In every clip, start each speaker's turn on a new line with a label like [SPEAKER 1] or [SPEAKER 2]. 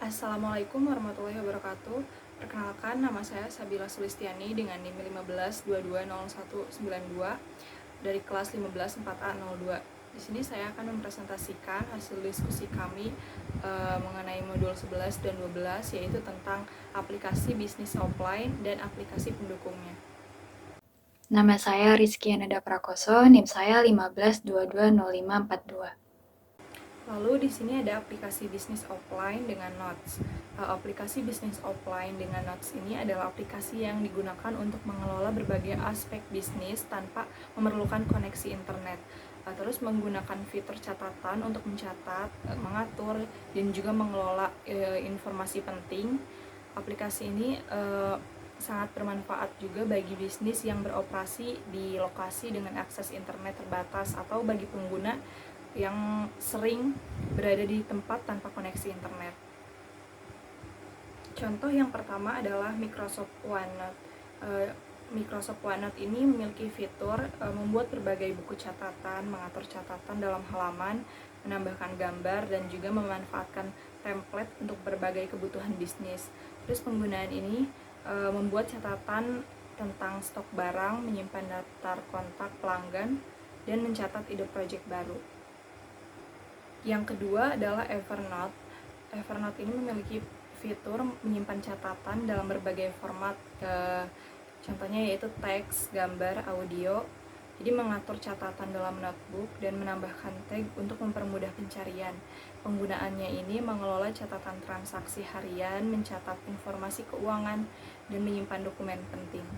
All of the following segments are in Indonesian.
[SPEAKER 1] Assalamualaikum warahmatullahi wabarakatuh. Perkenalkan, nama saya Sabila Sulistiani dengan NIM 15220192 dari kelas 154A02. Di sini saya akan mempresentasikan hasil diskusi kami mengenai modul 11 dan 12, yaitu tentang aplikasi bisnis offline dan aplikasi pendukungnya.
[SPEAKER 2] Nama saya Rizky Ananda Prakoso, NIM saya 15220542.
[SPEAKER 1] Lalu di sini ada aplikasi bisnis offline dengan Notes. Aplikasi bisnis offline dengan Notes ini adalah aplikasi yang digunakan untuk mengelola berbagai aspek bisnis tanpa memerlukan koneksi internet. Terus menggunakan fitur catatan untuk mencatat, mengatur, dan juga mengelola informasi penting. Aplikasi ini sangat bermanfaat juga bagi bisnis yang beroperasi di lokasi dengan akses internet terbatas atau bagi pengguna yang sering berada di tempat tanpa koneksi internet. Contoh yang pertama adalah Microsoft OneNote. Microsoft OneNote ini memiliki fitur membuat berbagai buku catatan, mengatur catatan dalam halaman, menambahkan gambar, dan juga memanfaatkan template untuk berbagai kebutuhan bisnis. Terus penggunaan ini membuat catatan tentang stok barang, menyimpan daftar kontak pelanggan, dan mencatat ide proyek baru. Yang kedua adalah Evernote. Evernote ini memiliki fitur menyimpan catatan dalam berbagai format, contohnya yaitu teks, gambar, audio. Jadi mengatur catatan dalam notebook dan menambahkan tag untuk mempermudah pencarian. Penggunaannya ini mengelola catatan transaksi harian, mencatat informasi keuangan, dan menyimpan dokumen penting.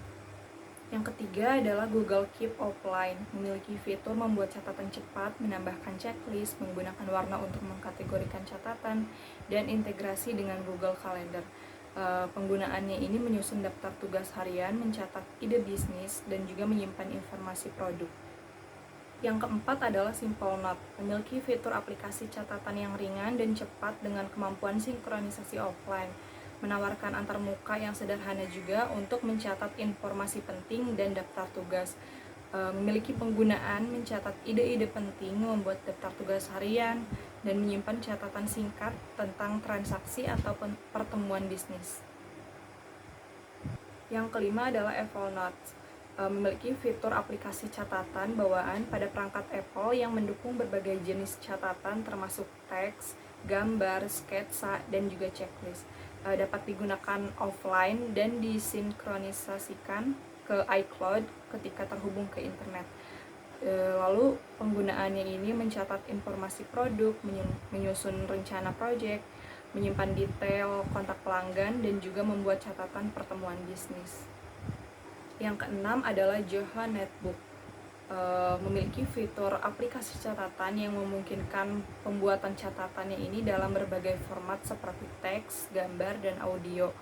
[SPEAKER 1] Yang ketiga adalah Google Keep Offline, memiliki fitur membuat catatan cepat, menambahkan checklist, menggunakan warna untuk mengkategorikan catatan, dan integrasi dengan Google Calendar. Penggunaannya ini menyusun daftar tugas harian, mencatat ide bisnis, dan juga menyimpan informasi produk. Yang keempat adalah Simple Note, memiliki fitur aplikasi catatan yang ringan dan cepat dengan kemampuan sinkronisasi offline, menawarkan antarmuka yang sederhana juga untuk mencatat informasi penting dan daftar tugas. Memiliki penggunaan mencatat ide-ide penting, membuat daftar tugas harian, dan menyimpan catatan singkat tentang transaksi atau pertemuan bisnis. Yang kelima adalah Apple Notes, memiliki fitur aplikasi catatan bawaan pada perangkat Apple yang mendukung berbagai jenis catatan termasuk teks, gambar, sketsa, dan juga checklist. Dapat digunakan offline dan disinkronisasikan ke iCloud ketika terhubung ke internet. Lalu penggunaannya ini mencatat informasi produk, menyusun rencana proyek, menyimpan detail kontak pelanggan, dan juga membuat catatan pertemuan bisnis. Yang keenam adalah Zoho Netbook, memiliki fitur aplikasi catatan yang memungkinkan pembuatan catatannya ini dalam berbagai format seperti teks, gambar, dan audio.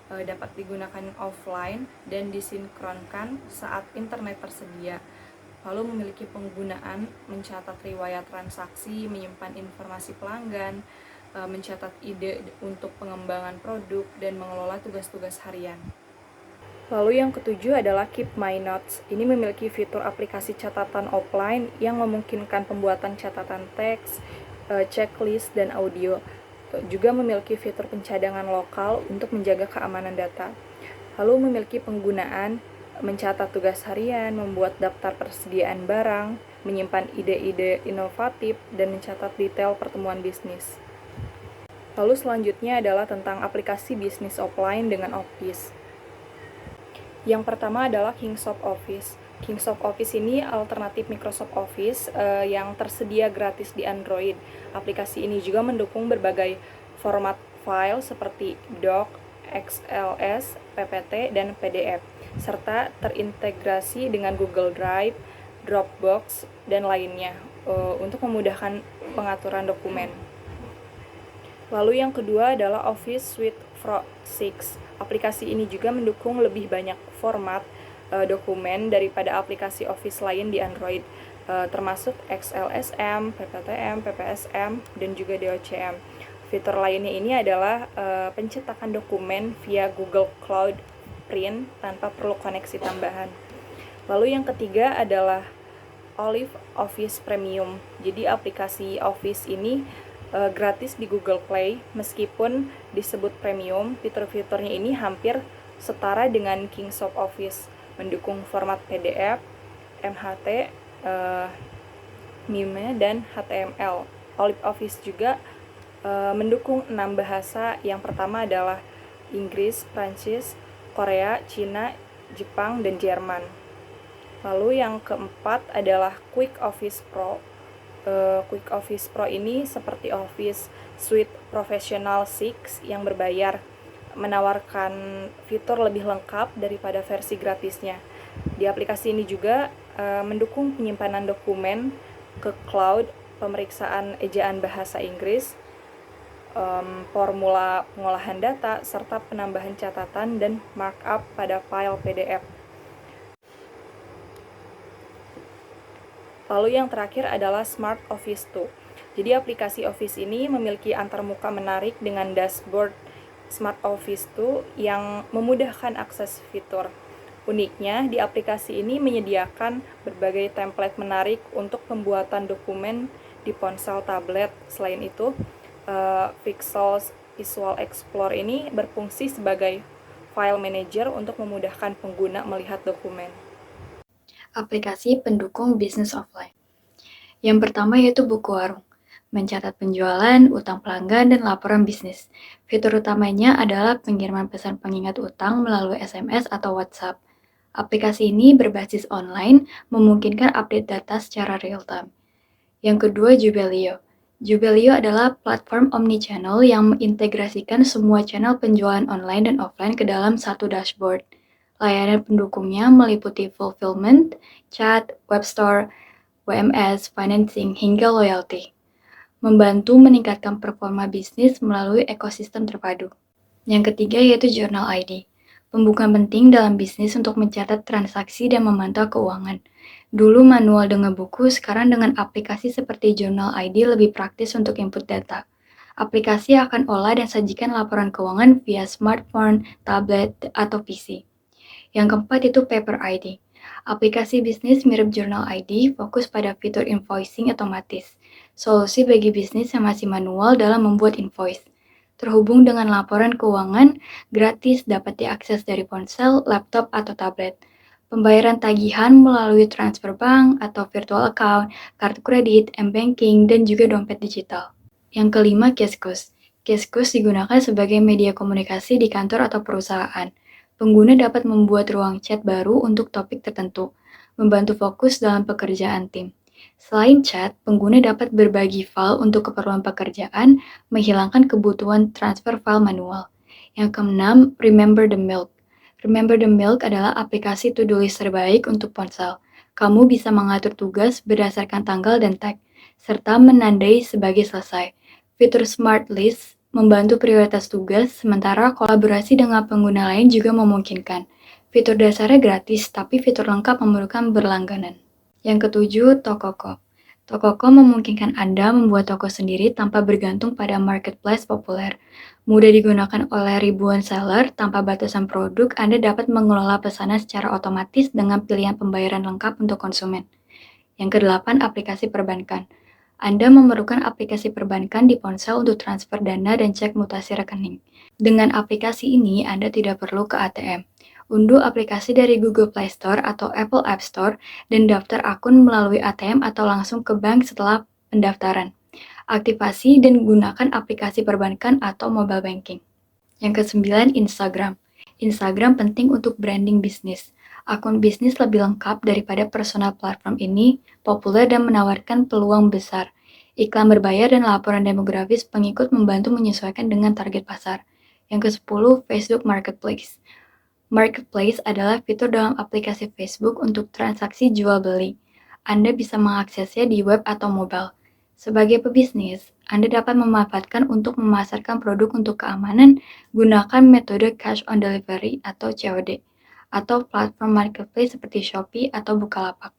[SPEAKER 1] Dapat digunakan offline dan disinkronkan saat internet tersedia. Lalu memiliki penggunaan mencatat riwayat transaksi, menyimpan informasi pelanggan, mencatat ide untuk pengembangan produk, dan mengelola tugas-tugas harian. Lalu yang ketujuh adalah Keep My Notes. Ini memiliki fitur aplikasi catatan offline yang memungkinkan pembuatan catatan teks, checklist, dan audio. Juga memiliki fitur pencadangan lokal untuk menjaga keamanan data. Lalu memiliki penggunaan mencatat tugas harian, membuat daftar persediaan barang, menyimpan ide-ide inovatif, dan mencatat detail pertemuan bisnis. Lalu selanjutnya adalah tentang aplikasi bisnis offline dengan Office. Yang pertama adalah Kingsoft Office. Kingsoft Office ini alternatif Microsoft Office yang tersedia gratis di Android. Aplikasi ini juga mendukung berbagai format file seperti Doc, XLS, PPT, dan PDF, serta terintegrasi dengan Google Drive, Dropbox, dan lainnya untuk memudahkan pengaturan dokumen. Lalu yang kedua adalah Office Suite Pro 6. Aplikasi ini juga mendukung lebih banyak format dokumen daripada aplikasi Office lain di Android, termasuk XLSM, PPTM, PPSM, dan juga DOCM. Fitur lainnya ini adalah pencetakan dokumen via Google Cloud Print tanpa perlu koneksi tambahan. Lalu yang ketiga adalah Olive Office Premium. Jadi aplikasi Office ini gratis di Google Play. Meskipun disebut premium, fitur-fiturnya ini hampir setara dengan Kingsoft Office, mendukung format PDF, MHT, MIME, dan HTML. OlibOffice juga mendukung 6 bahasa. Yang pertama adalah Inggris, Prancis, Korea, Cina, Jepang, dan Jerman. Lalu yang keempat adalah Quick Office Pro. Quick Office Pro ini seperti Office Suite Professional 6 yang berbayar, menawarkan fitur lebih lengkap daripada versi gratisnya. Di aplikasi ini juga mendukung penyimpanan dokumen ke cloud, pemeriksaan ejaan bahasa Inggris, formula pengolahan data, serta penambahan catatan dan markup pada file PDF. Lalu yang terakhir adalah Smart Office 2. Jadi aplikasi Office ini memiliki antarmuka menarik dengan dashboard Smart Office 2 yang memudahkan akses fitur. Uniknya, di aplikasi ini menyediakan berbagai template menarik untuk pembuatan dokumen di ponsel tablet. Selain itu, Pixels Visual Explorer ini berfungsi sebagai file manager untuk memudahkan pengguna melihat dokumen.
[SPEAKER 2] Aplikasi pendukung bisnis offline. Yang pertama yaitu buku warung, mencatat penjualan, utang pelanggan, dan laporan bisnis. Fitur utamanya adalah pengiriman pesan pengingat utang melalui SMS atau WhatsApp. Aplikasi ini berbasis online, memungkinkan update data secara real-time. Yang kedua, Jubelio. Jubelio adalah platform omnichannel yang mengintegrasikan semua channel penjualan online dan offline ke dalam satu dashboard. Layanan pendukungnya meliputi fulfillment, chat, web store, WMS, financing, hingga loyalty. Membantu meningkatkan performa bisnis melalui ekosistem terpadu. Yang ketiga yaitu Journal ID. Pembukaan penting dalam bisnis untuk mencatat transaksi dan memantau keuangan. Dulu manual dengan buku, sekarang dengan aplikasi seperti Journal ID lebih praktis untuk input data. Aplikasi akan olah dan sajikan laporan keuangan via smartphone, tablet, atau PC. Yang keempat itu Paper ID. Aplikasi bisnis mirip Journal ID fokus pada fitur invoicing otomatis, solusi bagi bisnis yang masih manual dalam membuat invoice. Terhubung dengan laporan keuangan, gratis dapat diakses dari ponsel, laptop, atau tablet. Pembayaran tagihan melalui transfer bank atau virtual account, kartu kredit, m-banking, dan juga dompet digital. Yang kelima, Keskus. Keskus digunakan sebagai media komunikasi di kantor atau perusahaan. Pengguna dapat membuat ruang chat baru untuk topik tertentu, membantu fokus dalam pekerjaan tim. Selain chat, pengguna dapat berbagi file untuk keperluan pekerjaan, menghilangkan kebutuhan transfer file manual. Yang keenam, Remember the Milk. Remember the Milk adalah aplikasi to-do list terbaik untuk ponsel. Kamu bisa mengatur tugas berdasarkan tanggal dan tag, serta menandai sebagai selesai. Fitur Smart List membantu prioritas tugas, sementara kolaborasi dengan pengguna lain juga memungkinkan. Fitur dasarnya gratis, tapi fitur lengkap memerlukan berlangganan. Yang ketujuh, Tokoko. Tokoko memungkinkan Anda membuat toko sendiri tanpa bergantung pada marketplace populer. Mudah digunakan oleh ribuan seller, tanpa batasan produk, Anda dapat mengelola pesanan secara otomatis dengan pilihan pembayaran lengkap untuk konsumen. Yang kedelapan, aplikasi perbankan. Anda memerlukan aplikasi perbankan di ponsel untuk transfer dana dan cek mutasi rekening. Dengan aplikasi ini, Anda tidak perlu ke ATM. Unduh aplikasi dari Google Play Store atau Apple App Store dan daftar akun melalui ATM atau langsung ke bank setelah pendaftaran. Aktifasi dan gunakan aplikasi perbankan atau mobile banking. Yang kesembilan, Instagram. Instagram penting untuk branding bisnis. Akun bisnis lebih lengkap daripada personal platform ini, populer dan menawarkan peluang besar. Iklan berbayar dan laporan demografis pengikut membantu menyesuaikan dengan target pasar. Yang ke-10, Facebook Marketplace. Marketplace adalah fitur dalam aplikasi Facebook untuk transaksi jual-beli. Anda bisa mengaksesnya di web atau mobile. Sebagai pebisnis, Anda dapat memanfaatkan untuk memasarkan produk untuk keamanan, gunakan metode cash on delivery atau COD, atau platform marketplace seperti Shopee atau Bukalapak.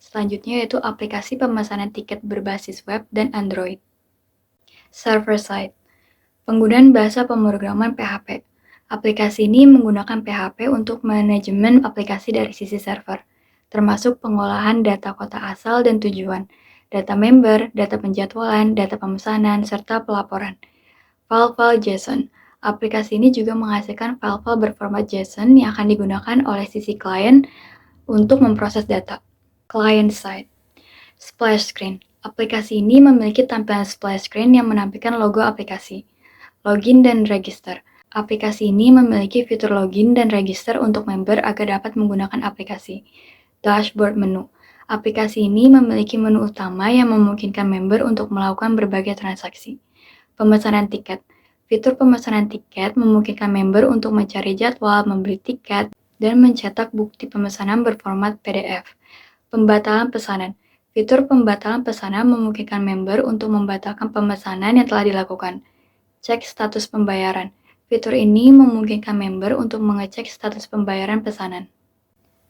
[SPEAKER 2] Selanjutnya yaitu aplikasi pemesanan tiket berbasis web dan Android. Server side. Penggunaan bahasa pemrograman PHP. Aplikasi ini menggunakan PHP untuk manajemen aplikasi dari sisi server, termasuk pengolahan data kota asal dan tujuan. data member, data penjadwalan, data pemesanan, serta pelaporan. File-file JSON. Aplikasi ini juga menghasilkan file-file berformat JSON yang akan digunakan oleh sisi klien untuk memproses data. Client side. Splash screen. Aplikasi ini memiliki tampilan splash screen yang menampilkan logo aplikasi, login dan register. Aplikasi ini memiliki fitur login dan register untuk member agar dapat menggunakan aplikasi. Dashboard menu. Aplikasi ini memiliki menu utama yang memungkinkan member untuk melakukan berbagai transaksi. Pemesanan tiket. Fitur pemesanan tiket memungkinkan member untuk mencari jadwal, membeli tiket, dan mencetak bukti pemesanan berformat PDF. Pembatalan pesanan. Fitur pembatalan pesanan memungkinkan member untuk membatalkan pemesanan yang telah dilakukan. Cek status pembayaran. Fitur ini memungkinkan member untuk mengecek status pembayaran pesanan.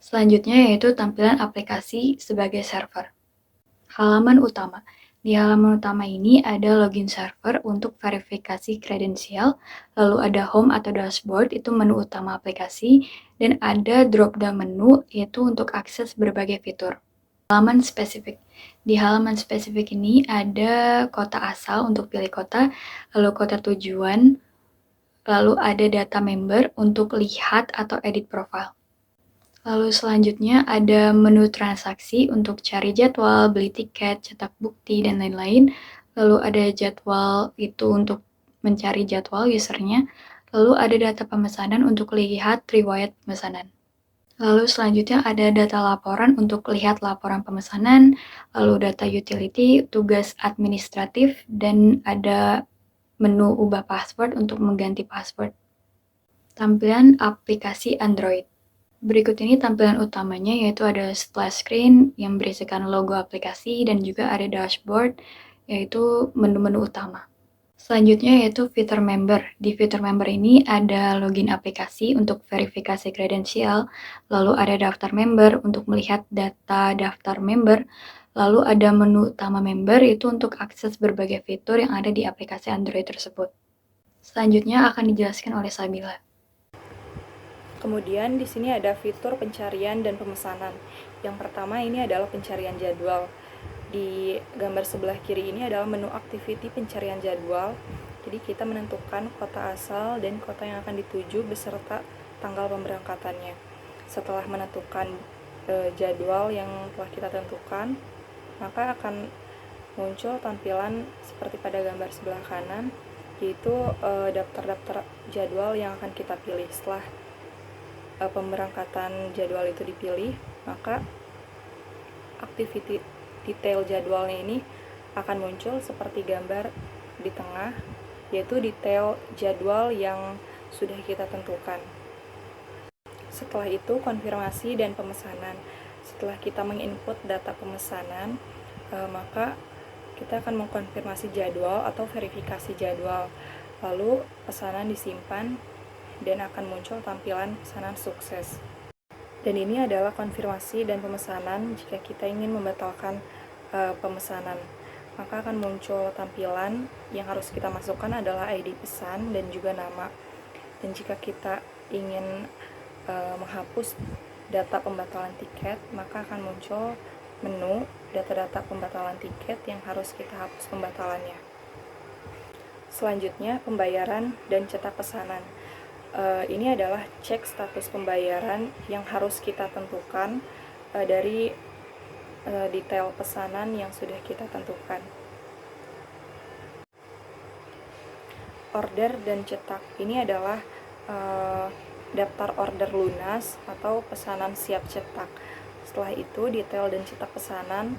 [SPEAKER 2] Selanjutnya yaitu tampilan aplikasi sebagai server. Halaman utama. Di halaman utama ini ada login server untuk verifikasi kredensial, lalu ada home atau dashboard, itu menu utama aplikasi, dan ada drop-down menu, yaitu untuk akses berbagai fitur. Halaman spesifik. Di halaman spesifik ini ada kota asal untuk pilih kota, lalu kota tujuan, lalu ada data member untuk lihat atau edit profile. Lalu selanjutnya ada menu transaksi untuk cari jadwal, beli tiket, cetak bukti, dan lain-lain. Lalu ada jadwal itu untuk mencari jadwal usernya. Lalu ada data pemesanan untuk lihat riwayat pemesanan. Lalu selanjutnya ada data laporan untuk lihat laporan pemesanan. Lalu data utility, tugas administratif, dan ada menu ubah password untuk mengganti password. Tampilan aplikasi Android. Berikut ini tampilan utamanya, yaitu ada splash screen yang berisikan logo aplikasi dan juga ada dashboard, yaitu menu-menu utama. Selanjutnya yaitu fitur member. Di fitur member ini ada login aplikasi untuk verifikasi kredensial, lalu ada daftar member untuk melihat data daftar member, lalu ada menu utama member itu untuk akses berbagai fitur yang ada di aplikasi Android tersebut. Selanjutnya akan dijelaskan oleh Sabila.
[SPEAKER 1] Kemudian di sini ada fitur pencarian dan pemesanan. Yang pertama ini adalah pencarian jadwal. Di gambar sebelah kiri ini adalah menu activity pencarian jadwal. Jadi kita menentukan kota asal dan kota yang akan dituju beserta tanggal pemberangkatannya. Setelah menentukan jadwal yang telah kita tentukan, maka akan muncul tampilan seperti pada gambar sebelah kanan, yaitu daftar-daftar jadwal yang akan kita pilih. Setelah pemberangkatan jadwal itu dipilih, maka activity detail jadwalnya ini akan muncul seperti gambar di tengah, yaitu detail jadwal yang sudah kita tentukan. Setelah itu konfirmasi dan pemesanan. Setelah kita menginput data pemesanan, maka kita akan mengkonfirmasi jadwal atau verifikasi jadwal. Lalu pesanan disimpan dan akan muncul tampilan pesanan sukses. Dan ini adalah konfirmasi dan pemesanan jika kita ingin membatalkan pemesanan. Maka akan muncul tampilan yang harus kita masukkan adalah ID pesan dan juga nama. Dan jika kita ingin menghapus data pembatalan tiket, maka akan muncul menu data-data pembatalan tiket yang harus kita hapus pembatalannya. Selanjutnya pembayaran dan cetak pesanan. Ini adalah cek status pembayaran yang harus kita tentukan dari detail pesanan yang sudah kita tentukan. Order dan cetak. Ini adalah daftar order lunas atau pesanan siap cetak. Setelah itu detail dan cetak pesanan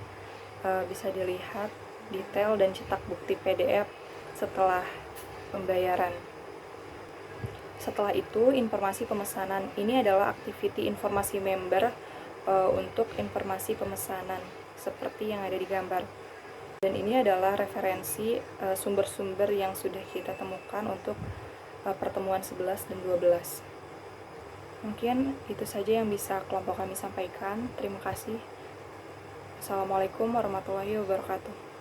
[SPEAKER 1] bisa dilihat detail dan cetak bukti PDF setelah pembayaran. Setelah itu, informasi pemesanan. Ini adalah activity informasi member untuk informasi pemesanan, seperti yang ada di gambar. Dan ini adalah referensi sumber-sumber yang sudah kita temukan untuk pertemuan 11 dan 12. Mungkin itu saja yang bisa kelompok kami sampaikan. Terima kasih. Assalamualaikum warahmatullahi wabarakatuh.